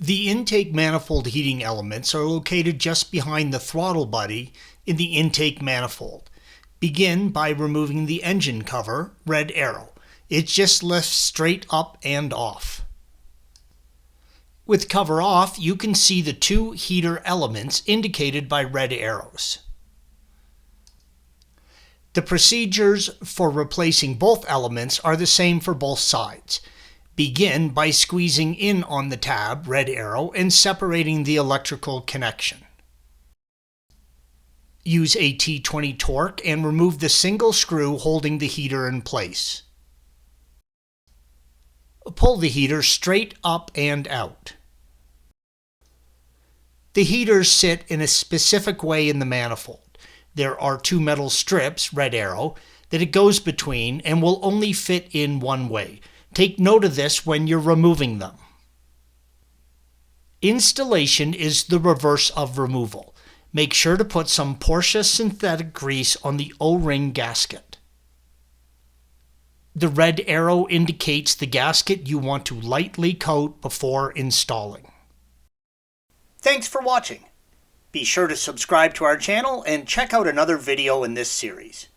The intake manifold heating elements are located just behind the throttle body in the intake manifold. Begin by removing the engine cover, red arrow. It just lifts straight up and off. With cover off, you can see the two heater elements indicated by red arrows. The procedures for replacing both elements are the same for both sides. Begin by squeezing in on the tab, red arrow, and separating the electrical connection. Use a T20 torque and remove the single screw holding the heater in place. Pull the heater straight up and out. The heaters sit in a specific way in the manifold. There are two metal strips, red arrow, that it goes between and will only fit in one way. Take note of this when you're removing them. Installation is the reverse of removal. Make sure to put some Porsche synthetic grease on the O-ring gasket. The red arrow indicates the gasket you want to lightly coat before installing. Thanks for watching. Be sure to subscribe to our channel and check out another video in this series.